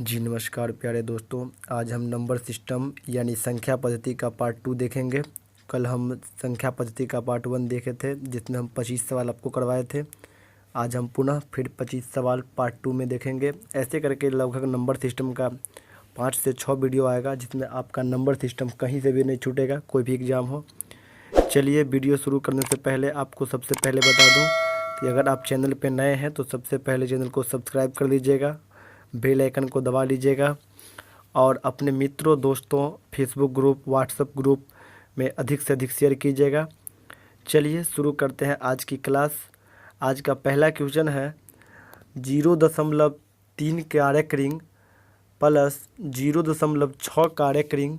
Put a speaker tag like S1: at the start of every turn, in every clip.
S1: जी नमस्कार प्यारे दोस्तों। आज हम नंबर सिस्टम यानी संख्या पद्धति का पार्ट 2 देखेंगे। कल हम संख्या पद्धति का पार्ट 1 देखे थे जिसमें हम 25 सवाल आपको करवाए थे। आज हम पुनः फिर 25 सवाल पार्ट 2 में देखेंगे। ऐसे करके लगभग नंबर सिस्टम का 5 से 6 वीडियो आएगा जिसमें आपका नंबर सिस्टम कहीं से भी नहीं छूटेगा, कोई भी एग्ज़ाम हो। चलिए वीडियो शुरू करने से पहले आपको सबसे पहले बता दूं कि अगर आप चैनल पे नए हैं तो सबसे पहले चैनल को सब्सक्राइब कर लीजिएगा, बेल आइकन को दबा लीजिएगा और अपने मित्रों, दोस्तों, फेसबुक ग्रुप, व्हाट्सएप ग्रुप में अधिक से अधिक शेयर कीजिएगा। चलिए शुरू करते हैं आज की क्लास। आज का पहला क्वेश्चन है 0.3 कारक रिंग प्लस 0.6 कारक रिंग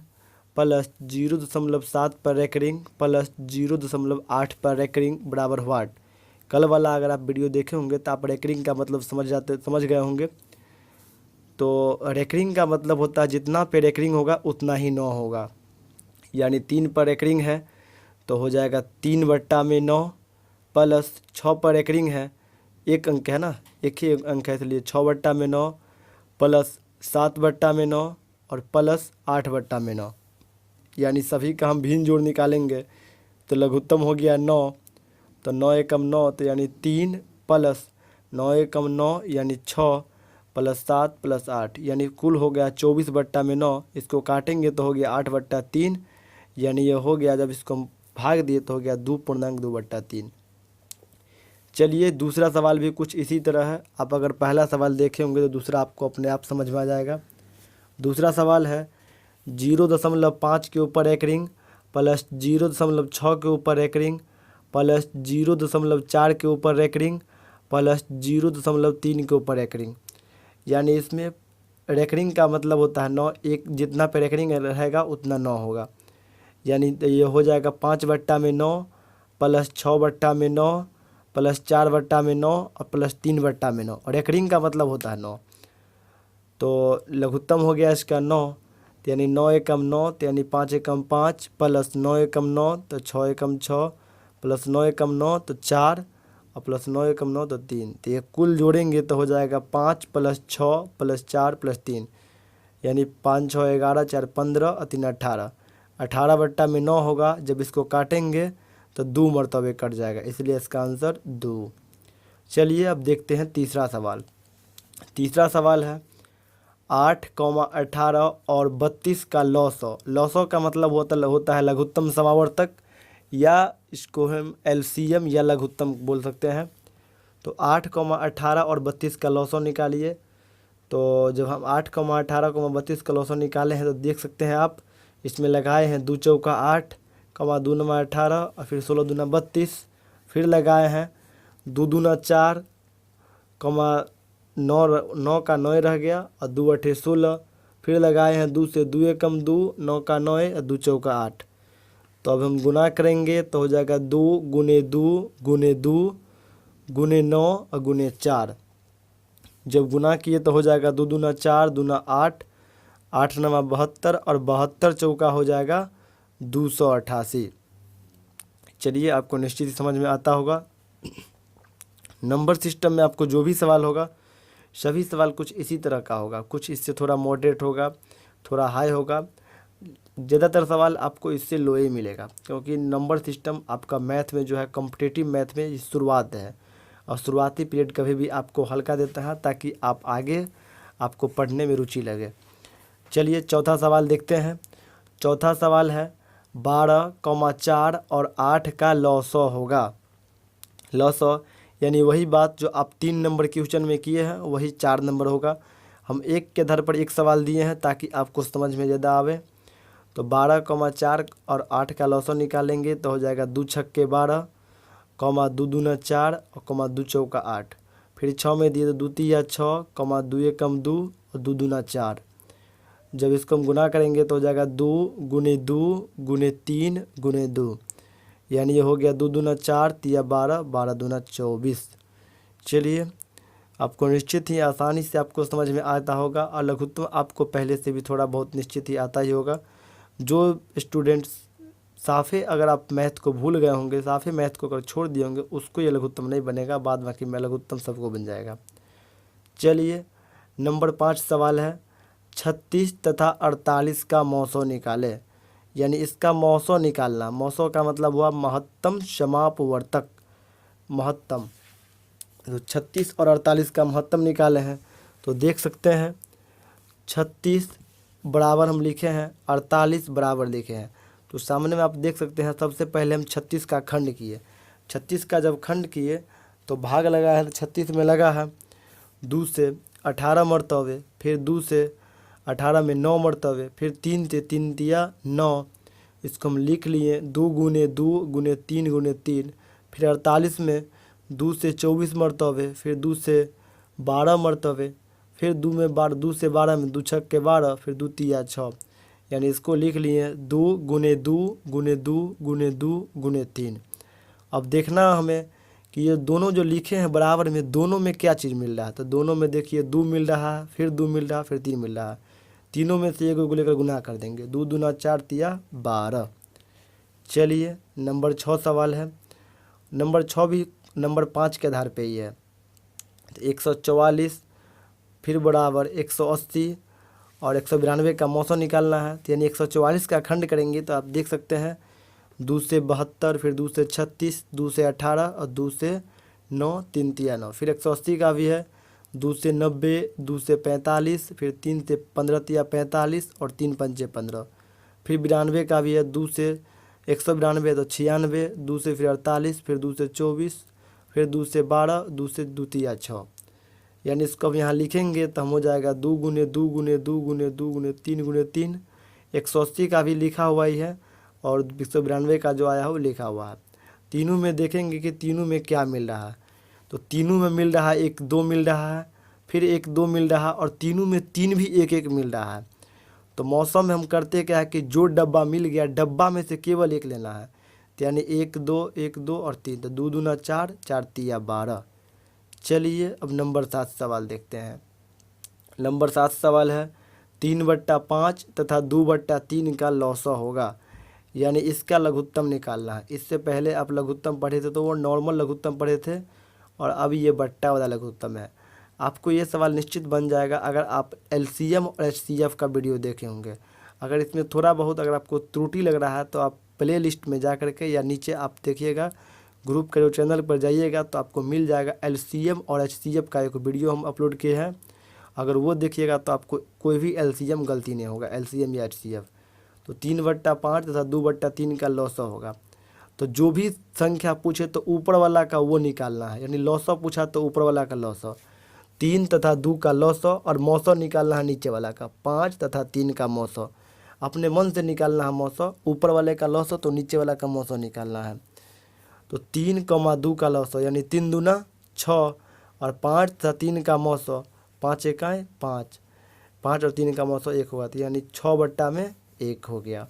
S1: प्लस 0.7 पर रेकरिंग प्लस 0.8 पर रेकरिंग बराबर व्हाट। कल वाला अगर आप वीडियो देखे होंगे तो आप रेकरिंग का मतलब समझ गए होंगे। तो रेकरिंग का मतलब होता है जितना पे रेकरिंग होगा उतना ही 9 होगा। यानी 3 पर रेकरिंग है तो हो जाएगा 3/9 प्लस 6 पर रेकरिंग है, एक अंक है ना, एक ही अंक है इसलिए 6/9 प्लस 7/9 और प्लस 8/9। यानी सभी का हम भिन्न जोड़ निकालेंगे तो लघुत्तम हो गया 9। तो 9 एकम 9 तो यानी 3 प्लस 9 एकम 9 यानी 6 प्लस 7 प्लस 8 यानी कुल हो गया 24/9। इसको काटेंगे तो हो गया 8/3 यानी ये हो गया, जब इसको हम भाग दिए तो हो गया 2.2/3। चलिए दूसरा सवाल भी कुछ इसी तरह है। आप अगर पहला सवाल देखे होंगे तो दूसरा आपको अपने आप समझ में आ जाएगा। दूसरा सवाल है 0.5 के ऊपर एक रिंग प्लस 0.6 के ऊपर एक रिंग प्लस 0.4 के ऊपर एक रिंग प्लस 0.3 के ऊपर एक रिंग। यानी इसमें रेकरिंग का मतलब होता है 9, एक जितना पे रेकरिंग रहेगा उतना 9 होगा। यानी ये हो जाएगा 5/9 प्लस 6/9 प्लस 4/9 और प्लस 3/9 और रेकरिंग का मतलब होता है 9। तो लघुत्तम हो गया इसका 9, तो यानी 9 एकम 9 तो यानी 5 एकम 5 प्लस 9 एकम 9 तो 6 एकम 6 प्लस 9 एकम 9 तो 4 और प्लस 9 एकम 9 तो 3। तो ये कुल जोड़ेंगे तो हो जाएगा 5 प्लस 6 प्लस 4 प्लस 3 यानी 5 6 11 4 15 और 3 18। 18/9 होगा। जब इसको काटेंगे तो 2 मरतबे कट जाएगा, इसलिए इसका आंसर 2। चलिए अब देखते हैं तीसरा सवाल। तीसरा सवाल है 8, 18 और 32 का लॉसो। लॉसो का मतलब होता है लघुत्तम समावर्तक, या इसको हम एलसीएम या लघुत्तम बोल सकते हैं। तो 8, 18 और 32 का लॉसो निकालिए। तो जब हम 8, 18, 32 का लॉसो निकाले हैं तो देख सकते हैं आप इसमें लगाए हैं 2 चौका 8, 2 नमा 18 और फिर 16 दूना 32। फिर लगाए हैं 2 दूना 4, 9 का 9 रह गया और 2 अठे 16। फिर लगाए हैं 2 से 2 एकम 2, 9 का 9 और 2 चौका 8। तो अब हम गुना करेंगे तो हो जाएगा 2 गुने 2 गुने 2 गुने 9 और गुने 4। जब गुना किए तो हो जाएगा 2 दूना 4 दूना 8, 8 नमा 72 और 72 चौका हो जाएगा 288। चलिए आपको निश्चित ही समझ में आता होगा। नंबर सिस्टम में आपको जो भी सवाल होगा सभी सवाल कुछ इसी तरह का होगा, कुछ इससे थोड़ा मॉडरेट होगा, थोड़ा हाई होगा। ज़्यादातर सवाल आपको इससे लो ही मिलेगा, क्योंकि नंबर सिस्टम आपका मैथ में जो है कॉम्पिटिटिव मैथ में शुरुआत है और शुरुआती पीरियड कभी भी आपको हल्का देता है ताकि आप आगे आपको पढ़ने में रुचि लगे। चलिए चौथा सवाल देखते हैं। चौथा सवाल है 12, 4 और 8 का लॉसो होगा। लॉसो यानी वही बात जो आप 3 नंबर क्वेश्चन में किए हैं वही 4 नंबर होगा। हम एक के आधार पर एक सवाल दिए हैं ताकि आपको समझ में ज़्यादा आवे। तो 12, 4 और 8 का लॉसो निकालेंगे तो हो जाएगा 2 छक्के 12, 2 दूना 4 और 2 चौका 8। फिर 6 में दिए तो 2 तिया 6, 2 एकम 2 और 2 दूना 4। जब इसको हम गुना करेंगे तो हो जाएगा 2 गुने 2 गुने 3 गुने 2 यानी ये हो गया 2 दूना 4 तिया 12, 12 दूना 24। चलिए आपको निश्चित ही आसानी से आपको समझ में आता होगा और लघुत्तम आपको पहले से भी थोड़ा बहुत निश्चित ही आता ही होगा। जो स्टूडेंट्स साफ़े अगर आप मैथ को भूल गए होंगे, साफ़े मैथ को अगर छोड़ दिए होंगे, उसको ये लघुत्तम नहीं बनेगा, बाद बाकी में लघुत्तम सबको बन जाएगा। चलिए नंबर 5 सवाल है 36 तथा 48 का मौसो निकाले, यानी इसका मौसो निकालना। मौसो का मतलब हुआ महत्तम समापवर्तक, महत्तम। तो 36 और 48 का महत्तम निकाले हैं, तो देख सकते हैं 36 बराबर हम लिखे हैं, 48 बराबर लिखे हैं। तो सामने में आप देख सकते हैं, सबसे पहले हम 36 का खंड किए। 36 का जब खंड किए तो भाग लगा है, तो 36 में लगा है 2 से 18 मरतबे, फिर 2 से 18 में 9 मरतबे, फिर 3 से 3 दिया 9। इसको हम लिख लिए 2 गुने 2 गुने 3 गुने 3। फिर 48 में 2 से 24 मरतबे, फिर 2 से 12 मरतबे, फिर 2 में 12, 2 से 12 में 2 छक्के 12, फिर 2 तिया 6, यानी इसको लिख लिए 2 गुने 2 गुने 2 गुने 2 गुने 3। अब देखना हमें कि ये दोनों जो लिखे हैं बराबर में, दोनों में क्या चीज़ मिल रहा है। तो दोनों में देखिए 2 मिल रहा है, फिर 2 मिल रहा है, फिर 3 मिल रहा है। तीनों में से एक को लेकर गुना कर देंगे, 2 दूना 4 तिया 12। चलिए नंबर 6 सवाल है। नंबर 6 भी नंबर 5 के आधार पे ही है। तो 144 फिर बराबर 180 और 192 का मौसम निकालना है। तो यानी 144 का खंड करेंगे तो आप देख सकते हैं 2 से 72, फिर 2 से 36, 2 से 18 और 2 से 9, 3 तिया 9। फिर 180 का भी है 2 से 90, 2 से 45, फिर 3 से 15 तिया 45 और 3 पंचे 15। फिर 92 का भी है 2 से 192 तो 96, 2 से फिर 48, फिर 2 से 24, फिर 2 से 12, 2 से 2 तिया 6। यानी इसको अब यहाँ लिखेंगे तो हम हो जाएगा 2 गुने 2 गुने 2 गुने 2 गुने 3 गुने 3। 180 का भी लिखा हुआ ही है और 192 का जो आया है वो लिखा हुआ है। तीनों में देखेंगे कि तीनों में क्या मिल रहा है। तो तीनों में मिल रहा है 1 2 मिल रहा है, फिर 1 2 मिल रहा है, और तीनों में 3 भी 1 1 मिल रहा है। तो मौसम में हम करते क्या है कि जो डब्बा मिल गया, डब्बा में से केवल 1 लेना है। तो यानी 1 2 1 2 और 3, तो 2 दूना 4, 4 तिया 12। चलिए अब नंबर 7 सवाल देखते हैं। नंबर 7 सवाल है 3/5 तथा 2/3 का लौसा होगा, यानी इसका लघुत्तम निकालना है। इससे पहले आप लघुत्तम पढ़े थे तो वो नॉर्मल लघुत्तम पढ़े थे, और अब ये बट्टा वाला लघुत्तम है। आपको ये सवाल निश्चित बन जाएगा अगर आप एलसीएम और एचसीएफ का वीडियो देखे होंगे। अगर इसमें थोड़ा बहुत अगर आपको त्रुटि लग रहा है तो आप प्ले लिस्ट में जा करके या नीचे आप देखिएगा, ग्रुप के जो चैनल पर जाइएगा तो आपको मिल जाएगा एलसीएम और एचसीएफ का एक वीडियो हम अपलोड किए हैं। अगर वो देखिएगा तो आपको कोई भी एलसीएम गलती नहीं होगा, एलसीएम या एचसीएफ। तो 3/5 तथा 2/3 का लौसा होगा। तो जो भी संख्या पूछे तो ऊपर वाला का वो निकालना है, यानी लौसा पूछा तो ऊपर वाला का लौसा। 3 तथा 2 का लौसा और मौसा निकालना है नीचे वाला का। 5 तथा 3 का मौसा अपने मन से निकालना है मौसा, ऊपर वाले का लौसा तो नीचे वाला का मौसा निकालना है। तो 3,2 का लौसा यानी 3 दूना 6 और 5 तथा 3 का मौसा, 5 एकाएँ 5, 5 और 3 का मौसा 1 हुआ, तो यानी 6/1 हो गया।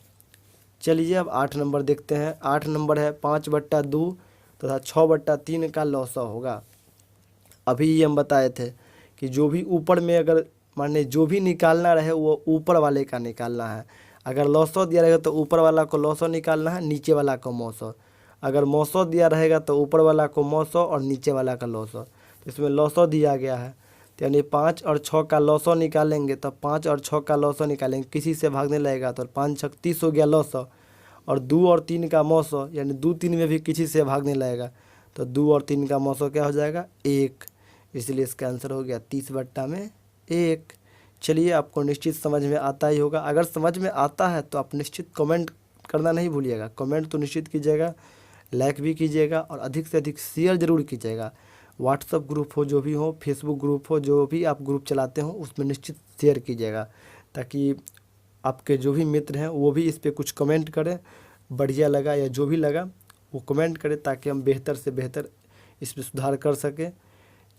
S1: चलिए अब 8 नंबर देखते हैं। 8 नंबर है 5/2 तथा 6/3 का लौसा होगा। अभी ये हम बताए थे कि जो भी ऊपर में अगर माने जो भी निकालना रहे वो ऊपर वाले का निकालना है। अगर लौसा दिया रहेगा तो ऊपर वाला को लौसा निकालना है, नीचे वाला को मौसा। अगर मौसा दिया रहेगा तो ऊपर वाला को मौसा और नीचे वाला का लौसा। तो इसमें लौसा दिया गया है, तो यानी 5 और 6 का लौसा निकालेंगे तो 5 और 6 का लौसा निकालेंगे, किसी से भागने लगेगा तो 5 6 30 हो गया लौसा, और 2 और 3 का मौसा यानी 2 3 में भी किसी से भागने लगेगा तो 2 और 3 का मौसा क्या हो जाएगा 1, इसलिए इसका आंसर हो गया 30/1। चलिए आपको निश्चित समझ में आता ही होगा। अगर समझ में आता है तो आप निश्चित कमेंट करना नहीं भूलिएगा। कमेंट तो निश्चित कीजिएगा, लाइक भी कीजिएगा और अधिक से अधिक शेयर ज़रूर कीजिएगा। व्हाट्सअप ग्रुप हो जो भी हो, फेसबुक ग्रुप हो, जो भी आप ग्रुप चलाते हो उसमें निश्चित शेयर कीजिएगा, ताकि आपके जो भी मित्र हैं वो भी इस पर कुछ कमेंट करें, बढ़िया लगा या जो भी लगा वो कमेंट करें, ताकि हम बेहतर से बेहतर इस पर सुधार कर सकें।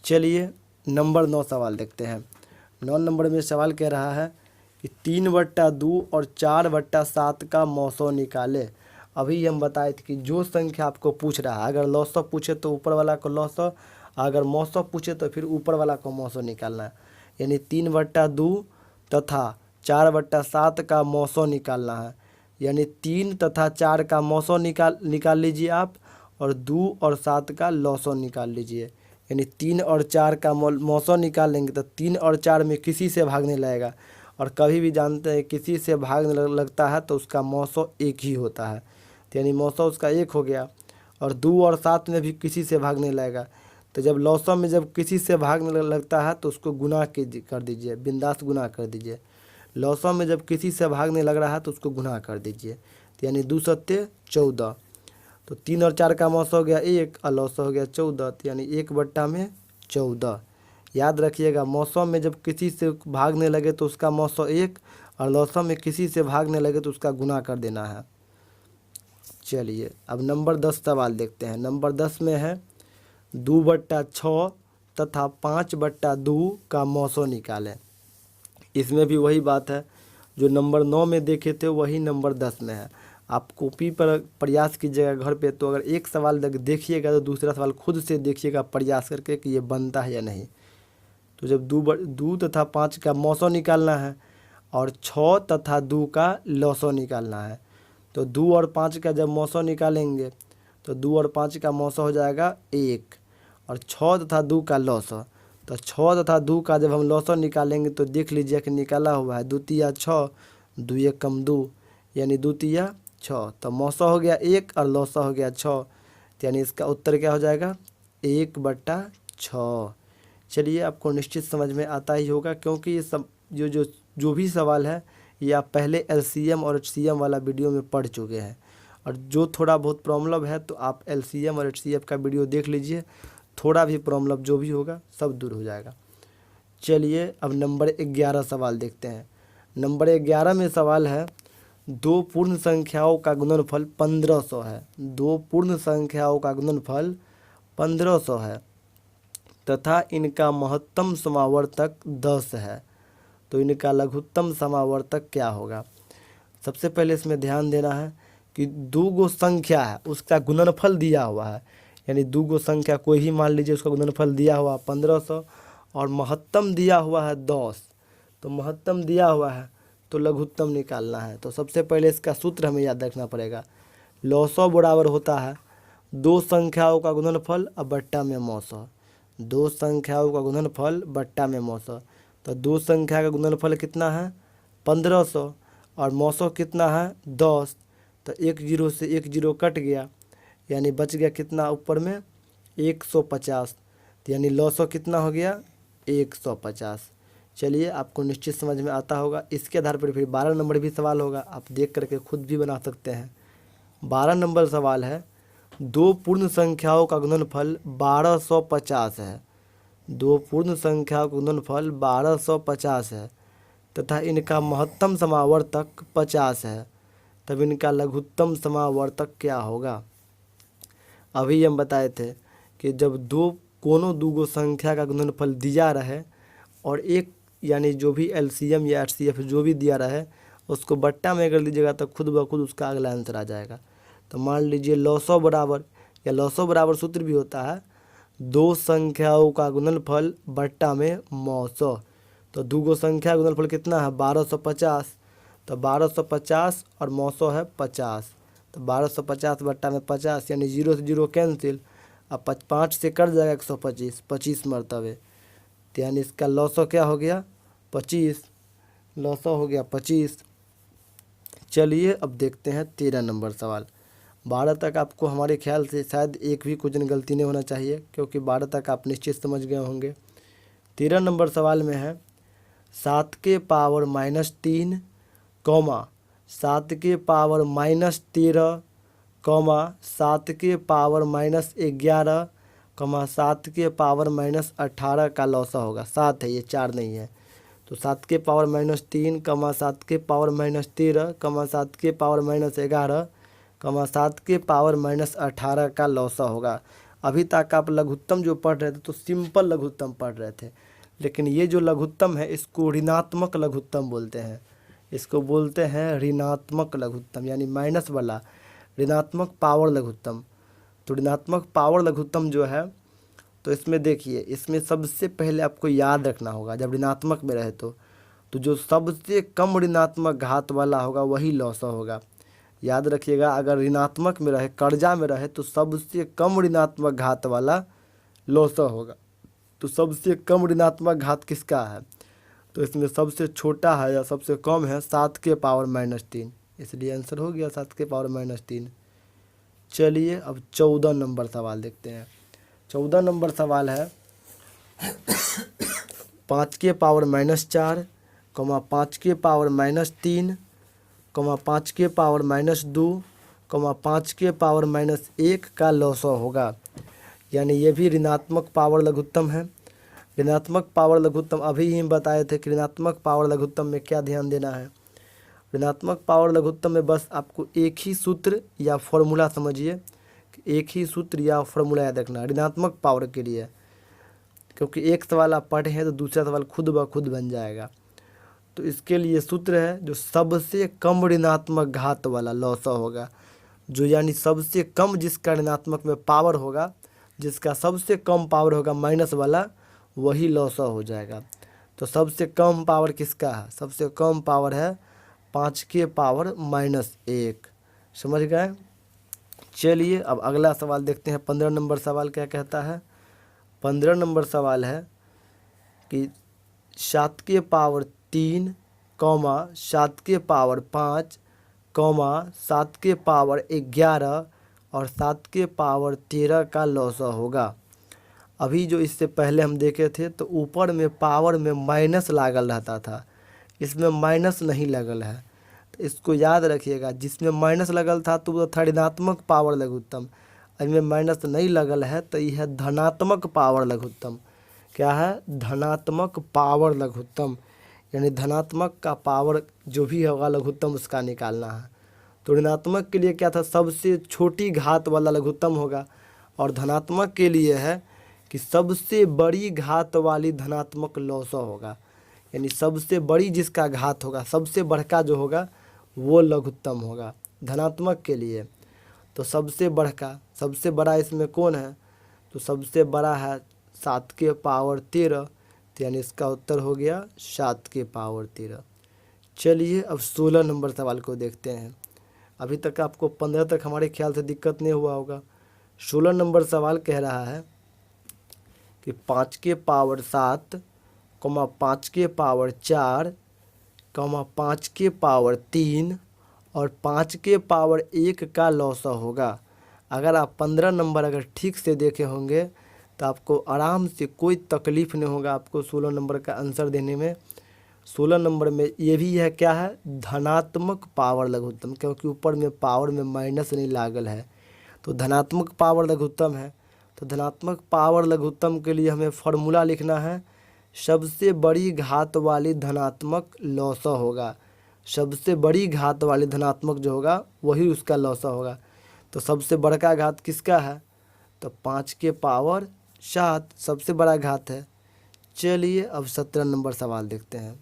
S1: चलिए नंबर 9 सवाल देखते हैं। 9 नंबर में सवाल कह रहा है कि 3/2 और 4/7 का मौसा निकाले। अभी हम बताए थे कि जो संख्या आपको पूछ रहा है, अगर लौसा पूछे तो ऊपर वाला को लौसा, अगर मौसा पूछे तो फिर ऊपर वाला को मौसा निकालना है। यानी 3/2 तथा 4/7 का मौसा निकालना है। यानी 3 तथा 4 का मौसा निकाल लीजिए आप, और 2 और 7 का लौसा निकाल लीजिए। यानी 3 और 4 का मौसा निकाल लेंगे तो 3 और 4 में किसी से भागने लगेगा, और कभी भी जानते हैं किसी से भागने लगता है तो उसका मौसो एक ही होता है, तो यानी मौसो उसका एक हो गया। और 2 और 7 में भी किसी से भागने लगेगा, तो जब लौसम में जब किसी से भागने लगता है तो उसको गुना कर दीजिए, बिंदास गुना कर दीजिए। लौसम में जब किसी से भागने लग रहा है तो उसको गुना कर दीजिए, तो यानी 2 सत्ते 14। तो 3 और 4 का मौसो हो गया 1 और लौसो हो गया 14, तो यानी 1/14। याद रखिएगा, मौसम में जब किसी से भागने लगे तो उसका मौसो 1 और लौसम में किसी से भागने लगे तो उसका गुना कर देना है। चलिए अब नंबर 10 सवाल देखते हैं। नंबर 10 में है 2/6 तथा 5/2 का मौसो निकालें। इसमें भी वही बात है जो नंबर 9 में देखे थे वही नंबर 10 में है। आप कॉपी पर प्रयास कीजिएगा घर पे, तो अगर एक सवाल देखिएगा तो दूसरा सवाल खुद से देखिएगा प्रयास करके कि ये बनता है या नहीं। तो जब 2 तथा 5 का मौसो निकालना है और 6 तथा 2 का लौसो निकालना है, तो 2 और 5 का जब मौसो निकालेंगे तो 2 और 5 का मौसो हो जाएगा 1 और 6 तथा 2 का लौसो, तो 6 तथा 2 का जब हम लौसो निकालेंगे तो देख लीजिए कि निकाला हुआ है 2 तिया 6, 2 1 कम 2 यानी 2 तिया 6, तो मौसो हो गया 1 और लौसो हो गया 6, तो यानी इसका उत्तर क्या हो जाएगा 1/6। चलिए आपको निश्चित समझ में आता ही होगा, क्योंकि ये सब जो भी सवाल है ये आप पहले LCM और HCM वाला वीडियो में पढ़ चुके हैं। और जो थोड़ा बहुत प्रॉब्लम है तो आप LCM और HCF का वीडियो देख लीजिए, थोड़ा भी प्रॉब्लम जो भी होगा सब दूर हो जाएगा। चलिए अब नंबर 11 सवाल देखते हैं। नंबर 11 में सवाल है 2 पूर्ण संख्याओं का गुणनफल 1500 है। 2 पूर्ण संख्याओं का गुणनफल 1500 है तथा इनका महत्तम समावर्तक 10 है, तो इनका लघुत्तम समावर्तक क्या होगा। सबसे पहले इसमें ध्यान देना है कि 2 गो संख्या है उसका गुणनफल दिया हुआ है, यानी 2 गो संख्या कोई ही मान लीजिए उसका गुणनफल दिया हुआ 1500 और महत्तम दिया हुआ है 10, तो महत्तम दिया हुआ है तो लघुत्तम निकालना है। तो सबसे पहले इसका सूत्र हमें याद रखना पड़ेगा। लौसो बराबर होता है 2 संख्याओं का गुणनफल और बट्टा में मौसो। 2 संख्याओं का गुणनफल बट्टा में मौसो, तो 2 संख्या का गुणनफल कितना है 1500 और मौसो कितना है 10, तो 1 0 से 1 0 कट गया, यानी बच गया कितना ऊपर में 150, तो यानी लौसो कितना हो गया 150। चलिए आपको निश्चित समझ में आता होगा। इसके आधार पर फिर 12 नंबर भी सवाल होगा, आप देख करके खुद भी बना सकते हैं। 12 नंबर सवाल है 2 पूर्ण संख्याओं का गुणनफल 1250 है। 2 पूर्ण संख्याओं का गुणनफल 1250 है तथा इनका महत्तम समावर्तक 50 है, तब इनका लघुत्तम समावर्तक क्या होगा। अभी हम बताए थे कि जब कोनो 2 गो संख्या का गुणनफल दिया रहे और एक यानी जो भी LCM या HCF जो भी दिया रहे उसको बट्टा में कर दीजिएगा तो खुद ब खुद उसका अगला आंसर आ जाएगा। तो मान लीजिए लौसो बराबर, या लौसो बराबर सूत्र भी होता है 2 संख्याओं का गुणनफल बट्टा में मौसो, तो 2 गो संख्या का गुणनफल कितना है 1250, तो 1250 और मौसो है 50, तो 1250 बट्टा में 50 यानी 0 से 0 कैंसिल, अब 5 से कट जाएगा 125, 25 मरतबे, तो यानी इसका लौसो क्या हो गया 25, लौसो हो गया 25। चलिए अब देखते हैं 13 नंबर सवाल। 12 तक आपको हमारे ख्याल से शायद एक भी क्वेश्चन गलती नहीं होना चाहिए, क्योंकि 12 तक आप निश्चित समझ गए होंगे। 13 नंबर सवाल में है 7 के पावर -3, 7 के पावर -13, 7 के पावर -11, 7 के पावर -18 का लौसा होगा। 7 है ये, 4 नहीं है, तो 7 के पावर -3, 7 के पावर -13, 7 के पावर -11, 7 के पावर -18 का लौसा होगा। अभी तक आप लघुत्तम जो पढ़ रहे थे तो सिंपल लघुत्तम पढ़ रहे थे, लेकिन ये जो लघुत्तम है इसको ऋणात्मक लघुत्तम बोलते हैं। इसको बोलते हैं ऋणात्मक लघुत्तम, यानी माइनस वाला ऋणात्मक पावर लघुत्तम। तो ऋणात्मक पावर लघुत्तम जो है, तो इसमें देखिए, इसमें सबसे पहले आपको याद रखना होगा जब ऋणात्मक में रहे तो जो सबसे कम ऋणात्मक घात वाला होगा वही लौसा होगा। याद रखिएगा, अगर ऋणात्मक में रहे, कर्जा में रहे, तो सबसे कम ऋणात्मक घात वाला लौसा होगा। तो सबसे कम ऋणात्मक घात किसका है, तो इसमें सबसे छोटा है या सबसे कम है 7 के पावर -3, इसलिए आंसर हो गया 7 के पावर -3। चलिए अब 14 नंबर सवाल देखते हैं। 14 नंबर सवाल है 5 के पावर -4, 5 के पावर -3, 5 के पावर -2, 5 के पावर -1 का लौसव होगा। यानी ये भी ऋणात्मक पावर लघुत्तम है। ऋणात्मक पावर लघुत्तम अभी ही हम बताए थे कि ऋणात्मक पावर लघुत्तम में क्या ध्यान देना है। ऋणात्मक पावर लघुत्तम में बस आपको एक ही सूत्र या फॉर्मूला समझिए, एक ही सूत्र या फॉर्मूला याद रखना ऋणात्मक पावर के लिए, क्योंकि एक सवाल आप पढ़े हैं तो दूसरा सवाल खुद ब खुद बन जाएगा। तो इसके लिए सूत्र है जो सबसे कम ऋणात्मक घात वाला लौसव होगा, जो यानी सबसे कम जिसका ऋणात्मक में पावर होगा, जिसका सबसे कम पावर होगा माइनस वाला, वही लौसव हो जाएगा। तो सबसे कम पावर किसका है? सबसे कम पावर है 5 के पावर -1। समझ गए? चलिए अब अगला सवाल देखते हैं। 15 नंबर सवाल क्या कहता है? 15 नंबर सवाल है कि 7 के पावर 3, 7 के पावर 5, 7 के पावर 11 और 7 के पावर 13 का लौसव होगा। अभी जो इससे पहले हम देखे थे तो ऊपर में पावर में माइनस लागल रहता था, इसमें माइनस नहीं लगल है। तो इसको याद रखिएगा, जिसमें माइनस लगल था तो वो था ऋणात्मक पावर लघुत्तम, इसमें माइनस नहीं लगल है तो यह है धनात्मक पावर लघुत्तम। क्या है? धनात्मक पावर लघुत्तम, यानी धनात्मक का पावर जो भी होगा लघुत्तम उसका निकालना है। तो ऋणात्मक के लिए क्या था? सबसे छोटी घात वाला लघुत्तम होगा, और धनात्मक के लिए है कि सबसे बड़ी घात वाली धनात्मक लौसव होगा, यानी सबसे बड़ी जिसका घात होगा, सबसे बड़का जो होगा वो लघुत्तम होगा धनात्मक के लिए। तो सबसे बड़ा इसमें कौन है? तो सबसे बड़ा है 7 के पावर 13, तो यानी इसका उत्तर हो गया 7 के पावर 13। चलिए अब 16 नंबर सवाल को देखते हैं। अभी तक आपको 15 तक हमारे ख्याल से दिक्कत नहीं हुआ होगा। 16 नंबर सवाल कह रहा है कि 5 के पावर 7, 5 के पावर 4, 5 के पावर 3 और 5 के पावर 1 का लौसव होगा। अगर आप 15 नंबर अगर ठीक से देखे होंगे तो आपको आराम से कोई तकलीफ़ नहीं होगा आपको 16 नंबर का आंसर देने में। 16 नंबर में ये भी है, क्या है? धनात्मक पावर लघुत्तम, क्योंकि ऊपर में पावर में माइनस नहीं लागल है तो धनात्मक पावर लघुत्तम है। तो धनात्मक पावर लघुत्तम के लिए हमें फॉर्मूला लिखना है, सबसे बड़ी घात वाली धनात्मक लौसव होगा। सबसे बड़ी घात वाली धनात्मक जो होगा वही उसका लौसव होगा। तो सबसे बड़का घात किसका है? तो 5 के पावर 7 सबसे बड़ा घात है। चलिए अब 17 नंबर सवाल देखते हैं।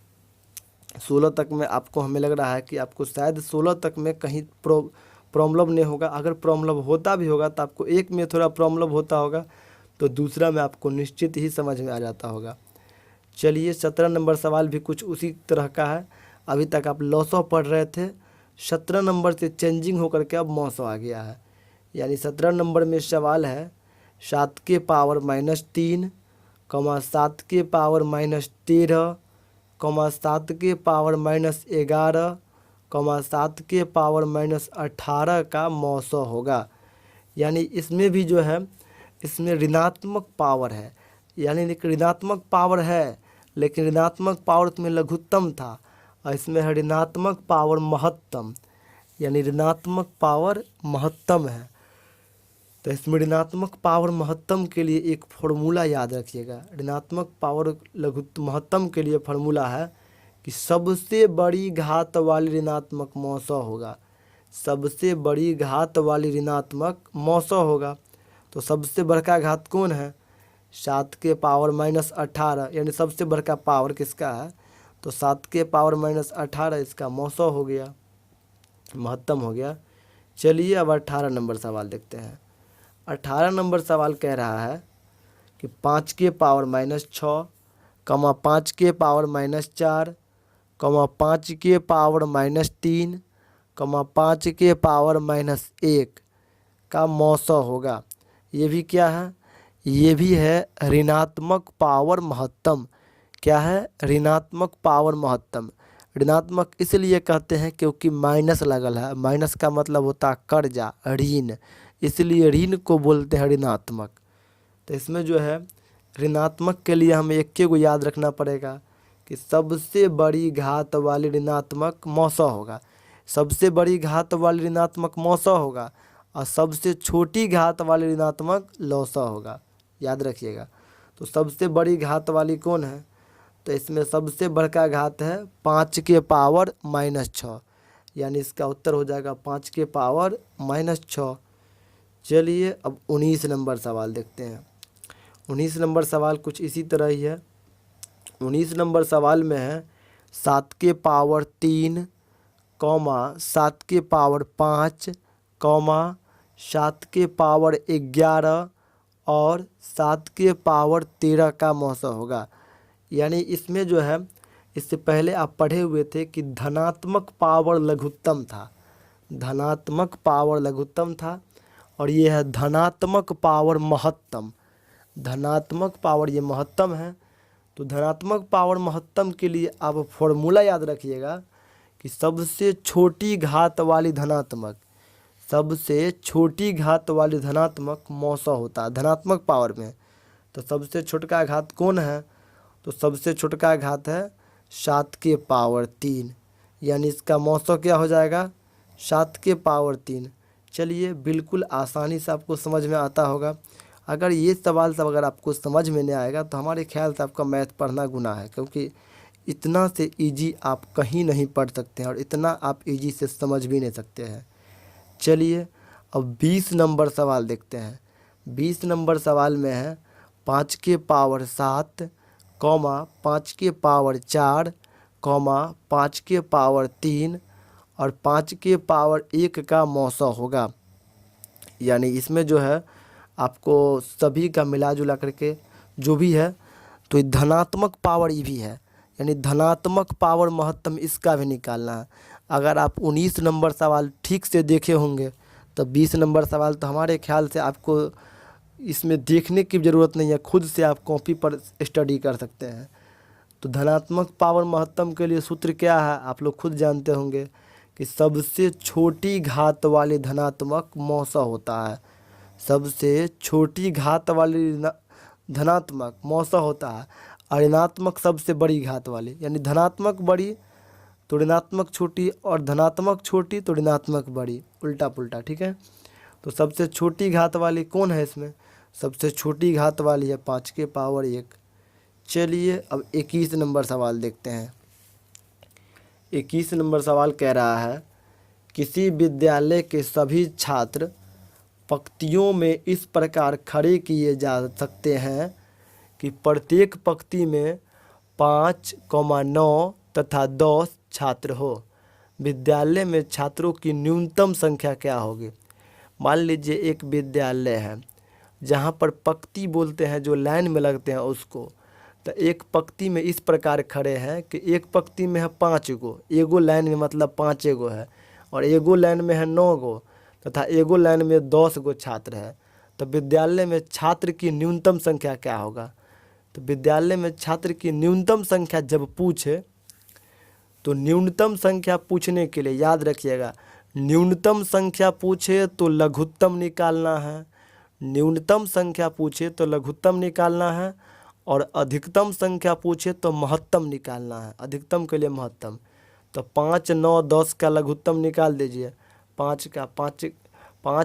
S1: 16 तक में आपको हमें लग रहा है कि आपको शायद 16 तक में कहीं प्रॉब्लम नहीं होगा। अगर प्रॉब्लम होता भी होगा तो आपको एक में थोड़ा प्रॉब्लम होता होगा, तो दूसरा में आपको निश्चित ही समझ में आ जाता होगा। चलिए 17 नंबर सवाल भी कुछ उसी तरह का है। अभी तक आप लौसव पढ़ रहे थे, 17 नंबर से चेंजिंग होकर के अब मौसव आ गया है। यानी 17 नंबर में सवाल है 7 के पावर -3, 7 के पावर -13, 7 के पावर -11, 7 के पावर -18 का मौसव होगा। यानी इसमें भी जो है, इसमें ऋणात्मक पावर है, यानी ऋणात्मक पावर है लेकिन ऋणात्मक पावर में लघुत्तम था, और इसमें है ऋणात्मक पावर महत्तम, यानी ऋणात्मक पावर महत्तम है। तो इसमें ऋणात्मक पावर महत्तम के लिए एक फॉर्मूला याद रखिएगा। ऋणात्मक पावर महत्तम के लिए फॉर्मूला है कि सबसे बड़ी घात वाली ऋणात्मक मौसव होगा। सबसे बड़ी घात वाली ऋणात्मक मौसव होगा। तो सबसे बड़का घात कौन है? 7 के पावर -18, यानी सबसे बड़का पावर किसका है? तो 7 के पावर -18 इसका मौसव हो गया, महत्तम हो गया। चलिए अब 18 नंबर सवाल देखते हैं। 18 नंबर सवाल कह रहा है कि 5 के पावर -6, 5 के पावर -4, 5 के पावर -3, 5 के पावर -1 का मौसव होगा। ये भी क्या है? ये भी है ऋणात्मक पावर महत्तम। क्या है, ऋणात्मक पावर महत्तम। ऋणात्मक इसलिए कहते हैं क्योंकि माइनस लगल है, माइनस का मतलब होता है कर्जा, ऋण, इसलिए ऋण को बोलते हैं ऋणात्मक। तो इसमें जो है ऋणात्मक के लिए हमें एक को याद रखना पड़ेगा कि सबसे बड़ी घात वाली ऋणात्मक मौसा होगा, सबसे बड़ी घात वाली ऋणात्मक मौसा होगा, और सबसे छोटी घात वाली ऋणात्मक लौसा होगा, याद रखिएगा। तो सबसे बड़ी घात वाली कौन है, तो इसमें सबसे बड़का घात है 5⁻⁻6, यानी इसका उत्तर हो जाएगा 5⁻⁻6। चलिए अब 19 नंबर सवाल देखते हैं। 19 नंबर सवाल कुछ इसी तरह ही है। 19 नंबर सवाल में है 7⁻3, 7⁻5, 7⁻11 और 7⁻13 का मौसा होगा। यानी इसमें जो है, इससे पहले आप पढ़े हुए थे कि धनात्मक पावर लघुत्तम था, धनात्मक पावर लघुत्तम था, और ये है धनात्मक पावर महत्तम। धनात्मक पावर ये महत्तम है। तो धनात्मक पावर महत्तम के लिए आप फॉर्मूला याद रखिएगा कि सबसे छोटी घात वाली धनात्मक, सबसे छोटी घात वाली धनात्मक मौसा होता है धनात्मक पावर में। तो सबसे छोटका घात कौन है, तो सबसे छोटका घात है 7⁻3, यानी इसका मौसा क्या हो जाएगा 7⁻3। चलिए बिल्कुल आसानी से आपको समझ में आता होगा। अगर ये सवाल सब अगर आपको समझ में नहीं आएगा तो हमारे ख्याल से आपका मैथ पढ़ना गुनाह है, क्योंकि इतना से इजी आप कहीं नहीं पढ़ सकते हैं और इतना आप इजी से समझ भी नहीं सकते हैं। चलिए अब 20 नंबर सवाल देखते हैं। 20 नंबर सवाल में है 5⁻7, 5⁻4, 5⁻3 और 5⁻1 का मौसा होगा। यानी इसमें जो है आपको सभी का मिला जुला करके जो भी है, तो ये धनात्मक पावर ये भी है, यानी धनात्मक पावर महत्तम इसका भी निकालना है। अगर आप 19 नंबर सवाल ठीक से देखे होंगे तो 20 नंबर सवाल तो हमारे ख्याल से आपको इसमें देखने की ज़रूरत नहीं है, खुद से आप कॉपी पर स्टडी कर सकते हैं। तो धनात्मक पावर महत्तम के लिए सूत्र क्या है आप लोग खुद जानते होंगे कि सबसे छोटी घात वाली धनात्मक मौसा होता है, सबसे छोटी घात वाली धनात्मक मौसा होता है, और ऋणात्मक सबसे बड़ी घात वाली, यानी धनात्मक बड़ी तो ऋणात्मक छोटी और धनात्मक छोटी तो ऋणात्मक बड़ी, उल्टा पुल्टा, ठीक है। तो सबसे छोटी घात वाली कौन है इसमें, सबसे छोटी घात वाली है 5⁻1। चलिए अब 21 नंबर सवाल देखते हैं। 21 नंबर सवाल कह रहा है किसी विद्यालय के सभी छात्र पंक्तियों में इस प्रकार खड़े किए जा सकते हैं कि प्रत्येक पंक्ति में 5, 9 तथा 10 छात्र हो। विद्यालय में छात्रों की न्यूनतम संख्या क्या होगी। मान लीजिए एक विद्यालय है जहाँ पर पंक्ति बोलते हैं, जो लाइन में लगते हैं उसको, तो एक पंक्ति में इस प्रकार खड़े हैं कि एक पंक्ति में है 5 गो, एगो लाइन में मतलब 5 गो है, और एगो लाइन में है 9 गो तथा एगो लाइन में 10 गो छात्र है। तो विद्यालय में छात्र की न्यूनतम संख्या क्या होगा। तो विद्यालय में छात्र की न्यूनतम संख्या जब पूछे, तो न्यूनतम संख्या पूछने के लिए याद रखिएगा, न्यूनतम संख्या पूछे तो लघुत्तम निकालना है, न्यूनतम संख्या पूछे तो लघुत्तम निकालना है, और अधिकतम संख्या पूछे तो महत्तम निकालना है, अधिकतम के लिए महत्तम। तो 5, 9, 10 का लघुत्तम निकाल दीजिए। 5,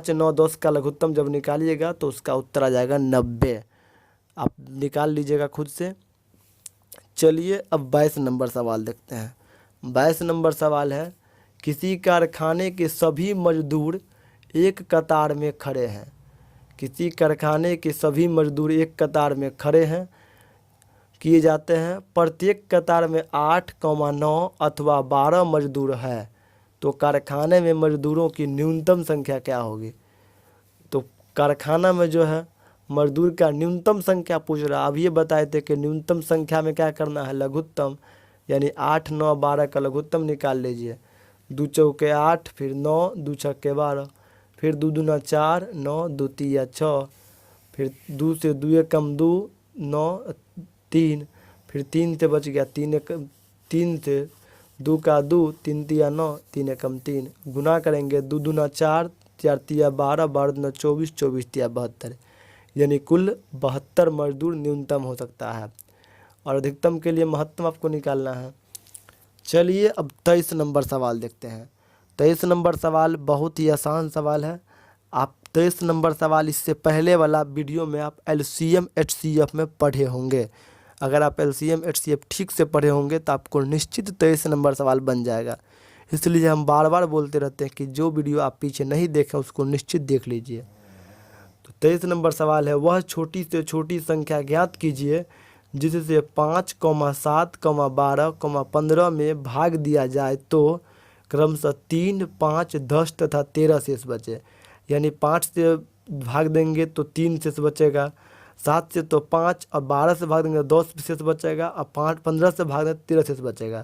S1: 9, 10 का लघुत्तम जब निकालिएगा तो उसका उत्तर आ जाएगा 90। आप निकाल लीजिएगा खुद से। चलिए अब 22 नंबर सवाल देखते हैं। 22 नंबर सवाल है किसी कारखाने के सभी मजदूर एक कतार में खड़े हैं। किसी कारखाने के सभी मजदूर एक कतार में खड़े हैं किए जाते हैं। प्रत्येक कतार में 8, 9 अथवा 12 मजदूर है, तो कारखाने में मजदूरों की न्यूनतम संख्या क्या होगी। तो कारखाना में जो है मजदूर का न्यूनतम संख्या पूछ रहा। अब ये बताए थे कि न्यूनतम संख्या में क्या करना है, लघुत्तम, यानी 8, 9, 12 का लघुत्तम निकाल लीजिए। 2 चौके 8, फिर 9, 2 छक्के 12, फिर 2 दूना 4, 9, 2 तिया 6, फिर 2 से 2 कम 2, 9, 3, फिर 3 से बच गया, 3 से 2 का 2, 3 तिया 9, 3 एकम 3, गुना करेंगे 2 दूना 4, 4 तिया 12, 12 दूना 24, 24 तिया 72, यानी कुल 72 मजदूर न्यूनतम हो सकता है। और अधिकतम के लिए महत्तम आपको निकालना है। चलिए अब 23 नंबर सवाल देखते हैं। 23 नंबर सवाल बहुत ही आसान सवाल है। आप 23 नंबर सवाल इससे पहले वाला वीडियो में आप LCM HCF में पढ़े होंगे। अगर आप LCM HCF ठीक से पढ़े होंगे तो आपको निश्चित 23 नंबर सवाल बन जाएगा। इसलिए हम बार बार बोलते रहते हैं कि जो वीडियो आप पीछे नहीं देखें उसको निश्चित देख लीजिए। तो 23 नंबर सवाल है, वह छोटी से छोटी संख्या ज्ञात कीजिए जिससे 5, 7, 12, 15 में भाग दिया जाए तो क्रमशः 3, 5, 10 तथा 13 शेष बचे। यानी 5 से भाग देंगे तो 3 शेष बचेगा, 7 से तो 5, और 12 से भाग देंगे 10 शेष बचेगा, और 15 से भाग देंगे 13 शेष बचेगा।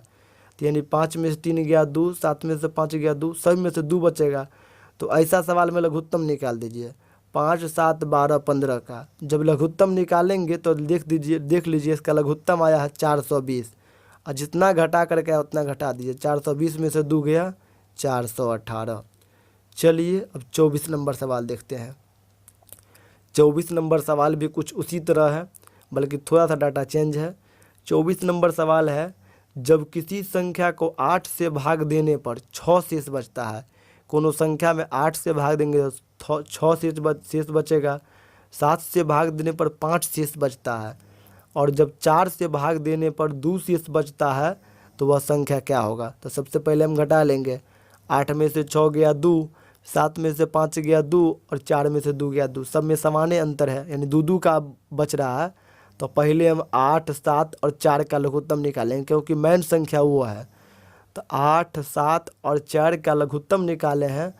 S1: तो यानी 5 में से 3 गया 2, 7 में से 5 गया 2, सब में से 2 बचेगा। तो ऐसा सवाल में लघुत्तम निकाल दीजिए 5, 7, 12, 15 का। जब लघुत्तम निकालेंगे तो देख लीजिए इसका लघुत्तम आया है 420, और जितना घटा करके उतना घटा दीजिए। 420 में से 2 गया 418। चलिए अब 24 नंबर सवाल देखते हैं। 24 नंबर सवाल भी कुछ उसी तरह है, बल्कि थोड़ा सा डाटा चेंज है। 24 नंबर सवाल है, जब किसी संख्या को 8 से भाग देने पर 6 शेष बचता है। कोनो संख्या में 8 से भाग देंगे तो 6 शेष बचेगा, 7 से भाग देने पर 5 शेष बचता है, और जब 4 से भाग देने पर 2 शेष बचता है तो वह संख्या क्या होगा। तो सबसे पहले हम घटा लेंगे। 8 में से 6 गया 2, 7 में से 5 गया 2, और 4 में से 2 गया 2। सब में समान अंतर है, यानी 2 का बच रहा है। तो पहले हम 8, 7 और 4 का लघुत्तम निकालेंगे, क्योंकि मेन संख्या वो है। तो 8, 7 और 4 का लघुत्तम निकाले हैं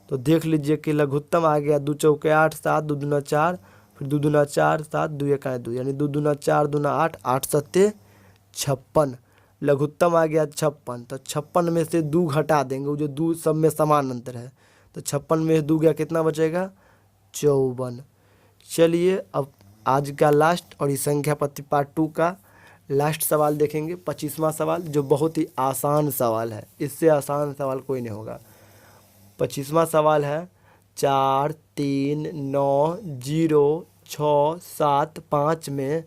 S1: तो देख लीजिए कि लघुत्तम आ गया 2 चौके 8, 7, 2 दूना 4, फिर 2 दूना 4, 7, 2 एका 2, यानी 2 दूना 4 दूना 8, 8 सत्ते 56। लघुत्तम आ गया 56। तो 56 में से 2 घटा देंगे, वो जो 2 सब में समान अंतर है। तो 56 में से 2 गया, कितना बचेगा 54। चलिए अब आज का लास्ट और इस संख्या पद्धति पार्ट 2 का लास्ट सवाल देखेंगे, 25वां सवाल, जो बहुत ही आसान सवाल है। इससे आसान सवाल कोई नहीं होगा। 25वां सवाल है, 4, 3, 9, 0, 6, 7, 5 में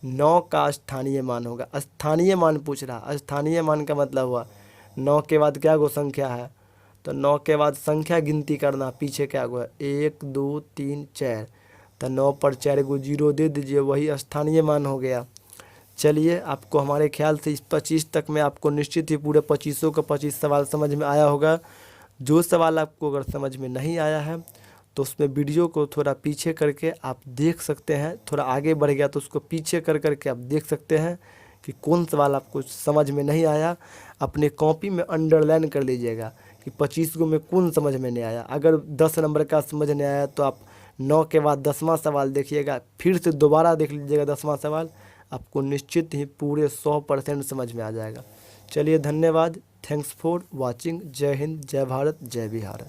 S1: 9 का स्थानीय मान होगा। स्थानीय मान पूछ रहा। स्थानीय मान का मतलब हुआ 9 के बाद क्या गो संख्या है, तो 9 के बाद संख्या गिनती करना, पीछे क्या गो है 1, 2, 3, 4। तो 9 पर 4 गो 0 दे दीजिए, वही स्थानीय मान हो गया। चलिए आपको हमारे ख्याल से इस 25 तक में आपको निश्चित ही पूरे 25 का 25 सवाल समझ में आया होगा। जो सवाल आपको अगर समझ में नहीं आया है तो उसमें वीडियो को थोड़ा पीछे करके आप देख सकते हैं। थोड़ा आगे बढ़ गया तो उसको पीछे करके आप देख सकते हैं कि कौन सवाल आपको समझ में नहीं आया। अपने कॉपी में अंडरलाइन कर लीजिएगा कि 25 को में कौन समझ में नहीं आया। अगर 10 नंबर का समझ नहीं आया तो आप 9 के बाद 10वां सवाल देखिएगा, फिर से दोबारा देख लीजिएगा 10वां सवाल, आपको निश्चित ही पूरे 100% समझ में आ जाएगा। चलिए धन्यवाद। Thanks for watching. जय हिंद, जय भारत, जय बिहार।